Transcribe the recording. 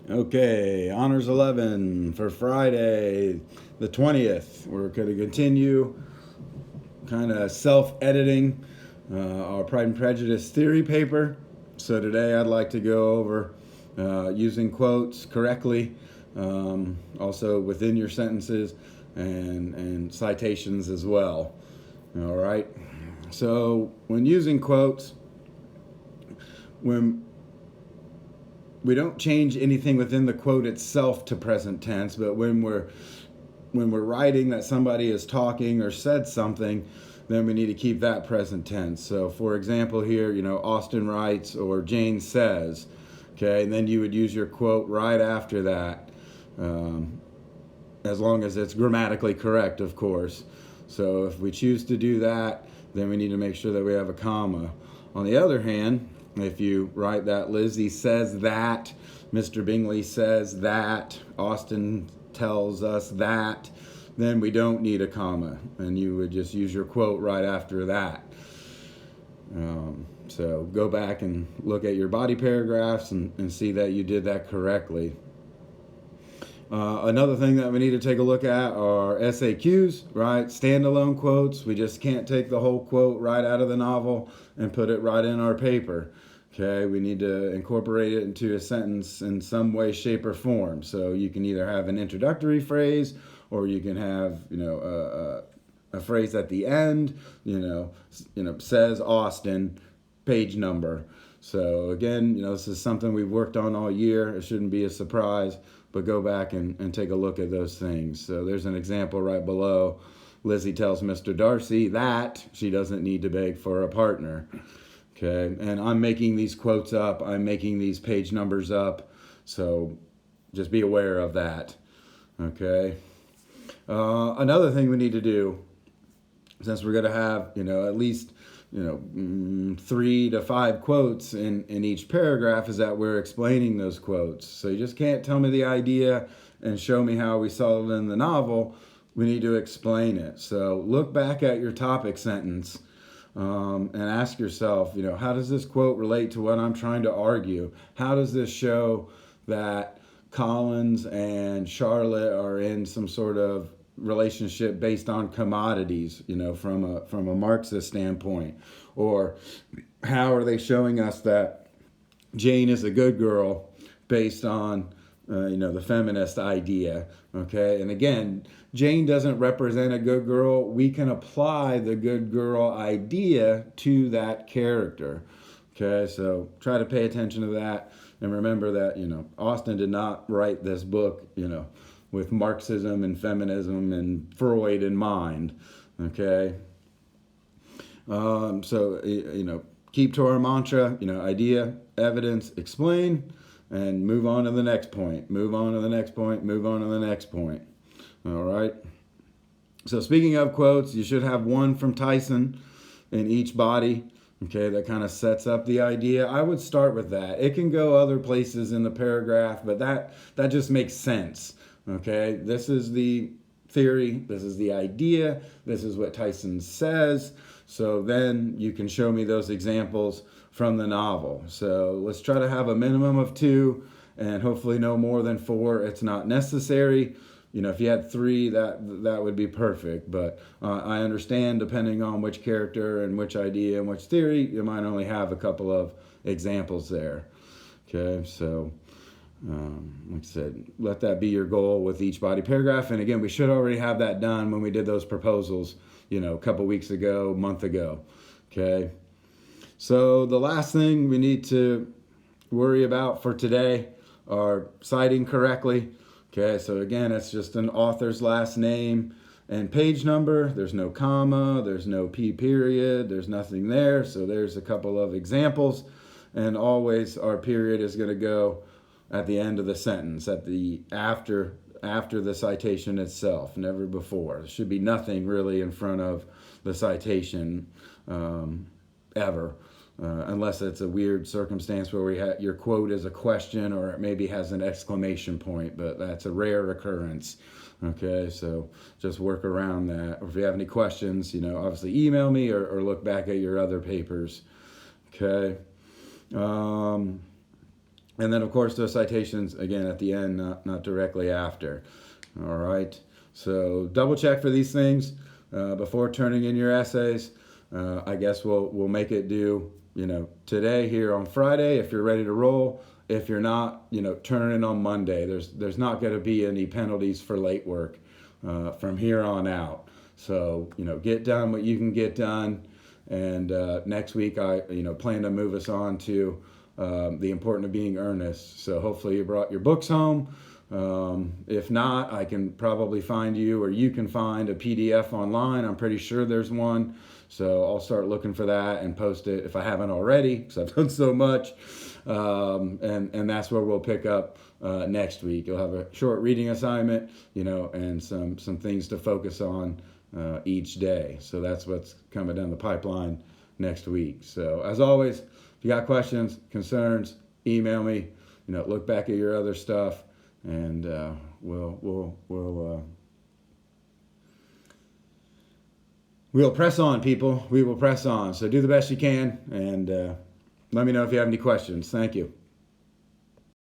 Okay, Honors 11 for Friday, the 20th. We're going to continue kind of self-editing our Pride and Prejudice theory paper. So today I'd like to go over using quotes correctly, also within your sentences, and citations as well. All right. So when using quotes, when we don't change anything within the quote itself to present tense, but when we're writing that somebody is talking or said something, then we need to keep that present tense. So for example here, Austin writes or Jane says, okay, and then you would use your quote right after that, as long as it's grammatically correct, of course. So if we choose to do that, then we need to make sure that we have a comma. On the other hand, if you write that Lizzie says that, Mr. Bingley says that, Austin tells us that, then we don't need a comma, and you would just use your quote right after that. So go back and look at your body paragraphs and see that you did that correctly. Another thing that we need to take a look at are SAQs, right? Standalone quotes. We just can't take the whole quote right out of the novel and put it right in our paper. Okay, we need to incorporate it into a sentence in some way, shape, or form. So you can either have an introductory phrase, or you can have, a phrase at the end. Says Austin, page number. So again, this is something we've worked on all year. It shouldn't be a surprise, but go back and take a look at those things. So there's an example right below. Lizzie tells Mr. Darcy that she doesn't need to beg for a partner. Okay, and I'm making these quotes up. I'm making these page numbers up. So just be aware of that. Okay. Another thing we need to do, since we're going to have, at least, 3 to 5 quotes in each paragraph, is that we're explaining those quotes. So you just can't tell me the idea and show me how we saw it in the novel. We need to explain it. So look back at your topic sentence. And ask yourself, how does this quote relate to what I'm trying to argue? How does this show that Collins and Charlotte are in some sort of relationship based on commodities, from a Marxist standpoint? Or how are they showing us that Jane is a good girl based on the feminist idea? Okay, and again, Jane doesn't represent a good girl. We can apply the good girl idea to that character. Okay, so try to pay attention to that, and remember that Austen did not write this book with Marxism and feminism and Freud in mind. Okay, so keep to our mantra. Idea, evidence, explain. And move on to the next point, move on to the next point, move on to the next point. All right. So speaking of quotes, you should have one from Tyson in each body. Okay, that kind of sets up the idea. I would start with that. It can go other places in the paragraph, but that just makes sense. Okay, this is the theory. This is the idea. This is what Tyson says. So then you can show me those examples from the novel. So let's try to have a minimum of 2 and hopefully no more than 4. It's not necessary. If you had 3, that would be perfect. But I understand, depending on which character and which idea and which theory, you might only have a couple of examples there. Okay, so like I said, let that be your goal with each body paragraph. And again, we should already have that done when we did those proposals, a couple weeks ago, a month ago. Okay. So the last thing we need to worry about for today are citing correctly. Okay, so again, it's just an author's last name and page number. There's no comma, there's no P period, there's nothing there. So there's a couple of examples. And always our period is going to go at the end of the sentence, at the after the citation itself, never before. There should be nothing really in front of the citation ever, unless it's a weird circumstance where your quote is a question or it maybe has an exclamation point, but that's a rare occurrence. Okay, so just work around that. Or if you have any questions, obviously email me or look back at your other papers. Okay. And then, of course, those citations, again, at the end, not directly after. All right. So double check for these things before turning in your essays. I guess we'll make it due, today here on Friday if you're ready to roll. If you're not, turn it in on Monday. There's not going to be any penalties for late work from here on out. So, get done what you can get done. And next week, I plan to move us on to the importance of being earnest. So hopefully you brought your books home. If not, I can probably find you, or you can find a PDF online. I'm pretty sure there's one. So I'll start looking for that and post it if I haven't already, because I've done so much. And that's where we'll pick up next week. You'll have a short reading assignment, and some things to focus on each day. So that's what's coming down the pipeline next week. So as always, if you got questions, concerns, email me. Look back at your other stuff, and we'll press on, people. We will press on. So do the best you can, and let me know if you have any questions. Thank you.